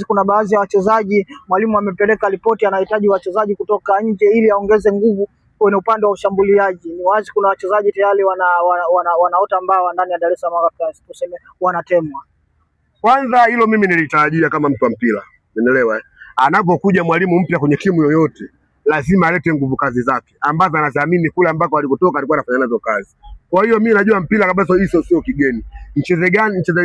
Kuna baadhi ya wachezaji mwalimu amepeleka ripoti, anahitaji wachezaji kutoka nje ili aongeze nguvu kwenye upande wa ushambuliaji. Ni wazi kuna wachezaji tayari wanaota mbao ndani ya Dar es Salaam Africans, tuseme wanatemwa. Kwanza hilo mimi nilitarajia kama mtu wa mpira, umeelewa anapokuja mwalimu mpya kwenye timu yoyote lazima alete nguvu kazi zake ambazo anaziamini kule ambako alikotoka alikuwa anafanya nazo kazi. Kwa hiyo mimi najua mpira kabisa, hizo sio kigeni. Mchezaji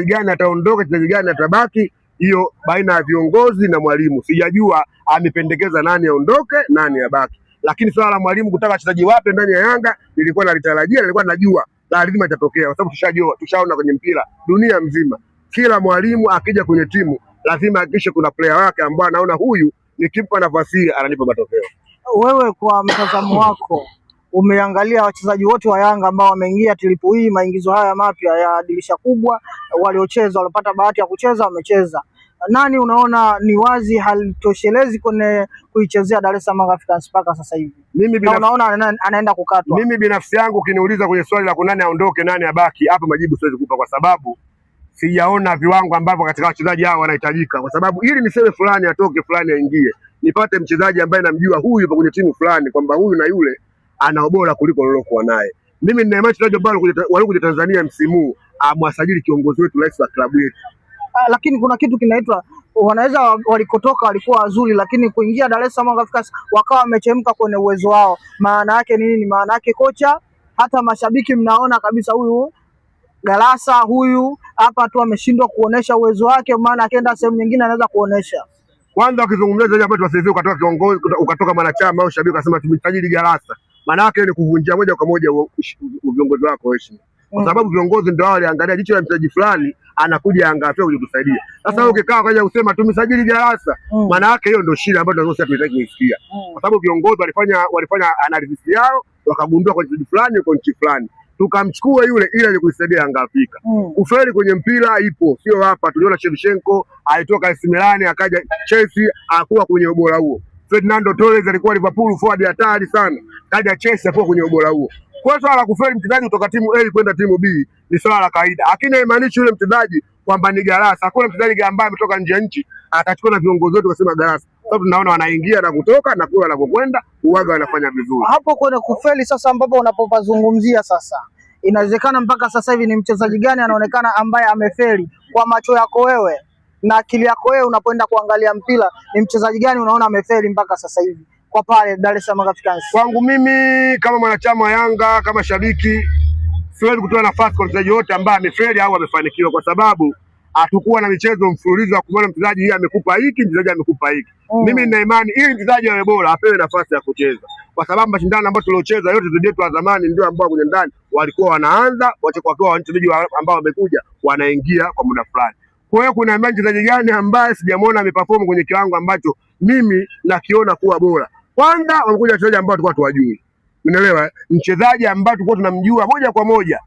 gani ataondoka, mchezaji gani atabaki, hiyo baina ya viongozi na mwalimu. Sijajua amependekeza nani aondoke nani abaki, lakini swala la mwalimu kutaka wachezaji wapya ndani ya Yanga nilikuwa nalitarajia, nilikuwa najua lazima itatokea, kwa sababu tushaona kwenye mpira dunia mzima, kila mwalimu akija kwenye timu lazima hakikishe kuna player wake ambaye anaona huyu nikimpa nafasi hii ananipa matokeo. Wewe kwa mtazamo wako umeangalia wachezaji wote wa Yanga ambao wameingia tripu hii, maingizo haya mapya ya dirisha kubwa, waliocheza walipata bahati ya kucheza wamecheza, nani unaona ni wazi halitoshelezi kwenye kuichezea Dar es Salaam Africans mpaka sasa hivi? Unaona anaenda kukatwa? Mimi binafsi yangu ukiniuliza kwenye swali la nani aondoke nani abaki, hapa majibu siwezi kupa, kwa sababu sijaona viwango ambavyo katika wachezaji hao wanahitajika, kwa sababu ili niseme fulani atoke fulani aingie, nipate mchezaji ambaye namjua huyu yupo kwenye timu fulani kwamba huyu na yule ana ubora kuliko lolokuwa naye. Mimi nina imani wachezaji ambao walikuja Tanzania msimu huu amwasajili kiongozi wetu, rais wa klabu yetu. Lakini kuna kitu kinaitwa, wanaweza walikotoka walikuwa wazuri, lakini kuingia Dar es Salaam Africans wakawa wamechemka kwenye uwezo wao. Maana yake nini? Maana yake kocha, hata mashabiki mnaona kabisa huyu Galasa huyu hapa tu ameshindwa kuonesha uwezo wake, maana akienda sehemu nyingine anaweza kuonesha. Kwanza ukizungumzia zaidi hapo tuwasaidia, ukatoka kiongozi, ukatoka mwanachama au shabiki akasema tumesajili Galasa, maana yake ni kuvunjia moja kwa moja viongozi wako heshima, kwa sababu viongozi ndio wao waliangalia jicho la mchezaji fulani anakuja Yanga afya kuja kusaidia. Sasa ukikaa kaja kusema tumesajili Galasa, maana yake hiyo ndio shida ambayo tunataka kuisikia, kwa sababu viongozi walifanya analysis yao, wakagundua kwa mchezaji fulani kwa nchi fulani, tukamchukua yule ili aje kuisaidia Yanga Afrika. Kufeli kwenye mpira ipo, sio hapa. Tuliona Shevchenko alitoka AC Milan akaja Chelsea akuwa kwenye ubora huo. Fernando Torres alikuwa Liverpool forward hatari sana, kaja Chelsea akuwa kwenye ubora huo. Kwa swala la kufeli mchezaji kutoka timu A kwenda timu B ni swala la kawaida, lakini haimaanishi yule mchezaji kwamba ni Galasa. Hakuna mchezaji ambaye ametoka nje ya nchi atachukua na viongozi wetu kusema Galasa, sababu tunaona wanaingia na kutoka na kula wanapokwenda uwaga wanafanya vizuri. Hapo kwenye kufeli sasa ambapo unapopazungumzia sasa, inawezekana mpaka sasa hivi ni mchezaji gani anaonekana ambaye amefeli kwa macho yako wewe na akili yako wewe unapoenda kuangalia mpira, ni mchezaji gani unaona amefeli mpaka sasa hivi kwa pale Dar es Salaam Africans? Kwangu mimi kama mwanachama wa Yanga, kama shabiki, siwezi kutoa nafasi kwa mchezaji wote ambaye amefeli au amefanikiwa, kwa sababu hatukuwa na michezo mfululizo wa kumwona mchezaji hii amekupa hiki, mchezaji amekupa hiki. Mimi nina imani ili mchezaji awe bora apewe nafasi ya kucheza, kwa sababu mashindano ambayo tuliocheza yote zidi yetu wa zamani ndio ambao kwenye ndani walikuwa wanaanza wakiwa wachezaji ambao wamekuja wanaingia kwa muda fulani. Kwa hiyo kuna mchezaji gani ambaye sijamuona ameperform kwenye kiwango ambacho mimi nakiona kuwa bora? Kwanza wamekuja wachezaji ambao tulikuwa tuwajui, unaelewa, mchezaji ambaye tulikuwa tunamjua moja kwa moja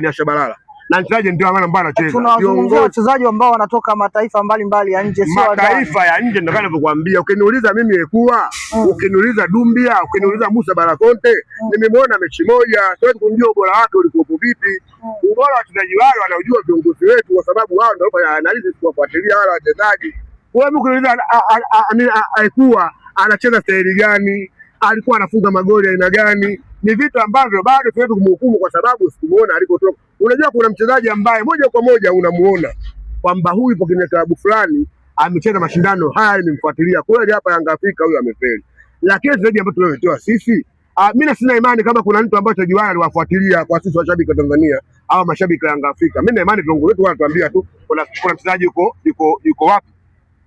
ni Ashabalala, na mchezaji ndio ambaye anacheza. Tunazungumzia wachezaji ambao wanatoka mataifa mbalimbali ya nje, sio mataifa ya nje. Ndio ninavyokuambia, ukiniuliza mimi Ekua, ukiniuliza Dumbia, ukiniuliza Musa Barakonte, nimemwona mechi moja, siwezi kujua ubora wake ulikuwa vipi. Ubora wa wachezaji wale wanaojua viongozi wetu, kwa sababu wao ndio wanafanya analysis kuwafuatilia wale wachezaji. Wewe ukiniuliza Ekua anacheza staili gani, alikuwa anafunga magoli aina gani, ni vitu ambavyo bado siwezi kumhukumu kwa sababu sikumuona alikotoka. Unajua kuna mchezaji ambaye moja kwa moja unamuona kwamba huyu yupo kwenye klabu fulani amecheza mashindano haya, nimemfuatilia kweli, hapa Yanga Afrika huyu amefeli. Lakini mchezaji ambaye tuliotoa sisi, mimi sina imani kama kuna mtu ambaye mchezaji wao aliwafuatilia kwa sisi washabiki wa Tanzania au mashabiki wa Yanga Afrika. Mimi na imani viongozi wetu wanatuambia tu kuna mchezaji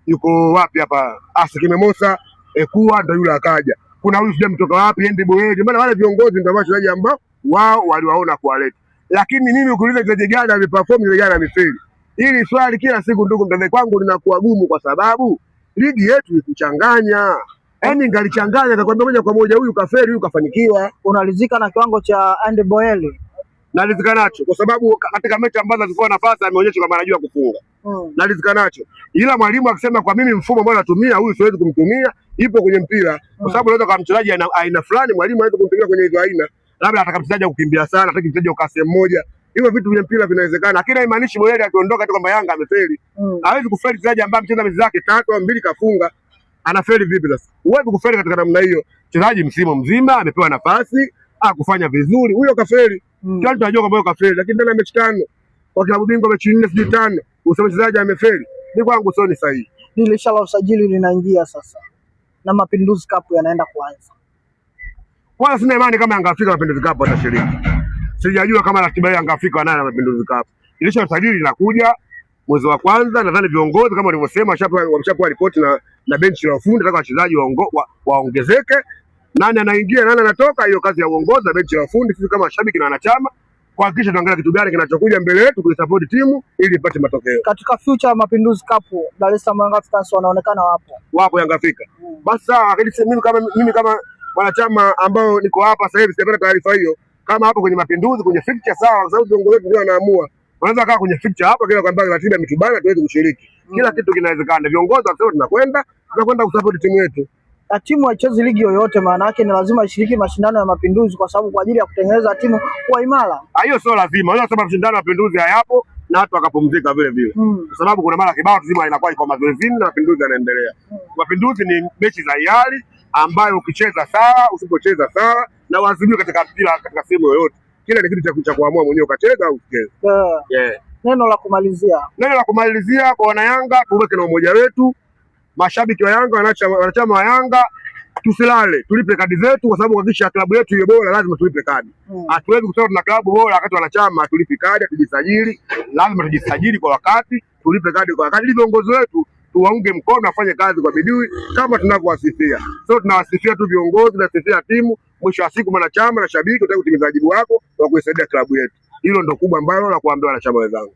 yuko wapi hapa, Asikime Musa Ekua ndio yule akaja. Kuna huyu sija mtoka wapi Ende Boeli. Maana wale viongozi ndio wachezaji ambao wao waliwaona kuwaleta. Lakini mimi ukiuliza mchezaji gani ameperform, mchezaji gani amefeli, hili swali kila siku ndugu mtazamaji kwangu linakuwa gumu, kwa sababu ligi yetu ni kuchanganya. Yaani ngalichanganya atakwambia moja kwa moja huyu kafeli huyu kafanikiwa. Unalizika na kiwango cha Ende Boeli? Nalizika nacho kwa sababu katika mechi ambazo alikuwa nafasi ameonyesha kwamba anajua kufunga. Nalizika nacho. Ila mwalimu akisema kwa mimi mfumo ambao natumia huyu siwezi kumtumia, ipo kwenye mpira. Kwa sababu unaweza kwa mchezaji aina fulani mwalimu hawezi kumtumia kwenye hizo aina. Labda ataka mchezaji kukimbia sana, ataki mchezaji ukaa sehemu moja. Hivyo vitu vya mpira vinawezekana, lakini haimaanishi Moyeli akiondoka tu kwamba Yanga amefeli. Hawezi kufeli mchezaji ambaye amecheza mechi zake 3 au 2 kafunga. Anafeli vipi sasa? Huwezi kufeli katika namna hiyo. Mchezaji msimu mzima amepewa nafasi, kufanya vizuri, huyo kafeli. Kila mtu anajua kwamba huyo kafeli, lakini ndani ya mechi 5 kwa klabu bingwa mechi 4 sijui 5, useme mchezaji amefeli. Ni kwangu sio ni sahihi. Dirisha la usajili linaingia sasa na Mapinduzi Cup yanaenda kuanza. Wala sina imani kama Yanga Afrika Mapinduzi Cup watashiriki. Sijajua kama ratiba ya Yanga Afrika wanayo na Mapinduzi Cup. Dirisha la usajili linakuja mwezi wa kwanza, nadhani viongozi kama walivyosema wameshapewa ripoti na benchi la ufundi, nataka wachezaji waongezeke. Nani anaingia nani anatoka, hiyo kazi ya uongozi na benchi la ufundi. Sisi kama mashabiki na wanachama kuhakikisha tunaangalia kitu gani kinachokuja mbele yetu kuisupport timu ili ipate matokeo. Katika future ya Mapinduzi Cup, Dar es Salaam Young Africans wanaonekana wapo Yanga Afrika. Basi sawa, mimi kama wanachama ambao niko hapa sasa hivi sijapata taarifa hiyo. Kama hapo kwenye Mapinduzi kwenye fixture sawa, kwa sababu viongozi wetu ndio wanaamua. Wanaweza kaa kwenye fixture hapa kila kwamba ratiba imetubana tuweze kushiriki. Kila kitu kinawezekana. Viongozi wakisema tunakwenda kusupport timu yetu. Na timu haichezi ligi yoyote, maana yake ni lazima ishiriki mashindano ya Mapinduzi kwa sababu kwa ajili ya kutengeneza timu kuwa imara. Hiyo sio lazima. Hiyo sababu mashindano ya Mapinduzi hayapo na watu wakapumzika vile vile. Kwa sababu kuna mara kibao tuzima inakuwa iko mazoezini na Mapinduzi yanaendelea. Mapinduzi ni mechi za hiari ambayo ukicheza sawa, usipocheza sawa, na wazibiwe katika mpira katika sehemu yoyote. Kila ni kitu cha kuamua mwenyewe ukacheza au usicheze. Neno la kumalizia kwa wana Yanga, tuweke na umoja wetu. Mashabiki wa Yanga, wanachama wa Yanga, tusilale, tulipe kadi zetu kwa sababu kuhakikisha klabu yetu iwe bora lazima tulipe kadi. Hatuwezi kusema tuna klabu bora wakati wanachama hatulipi kadi, tujisajili. Lazima tujisajili kwa wakati, tulipe kadi kwa wakati. Viongozi wetu tuwaunge mkono, afanye kazi kwa bidii kama tunavyowasifia. Sio tunawasifia tu viongozi, tunasifia timu. Mwisho wa siku mwanachama na shabiki utaki kutimiza wajibu wako wa kuisaidia klabu yetu. Hilo ndio kubwa ambalo la kuambia wanachama wenzangu.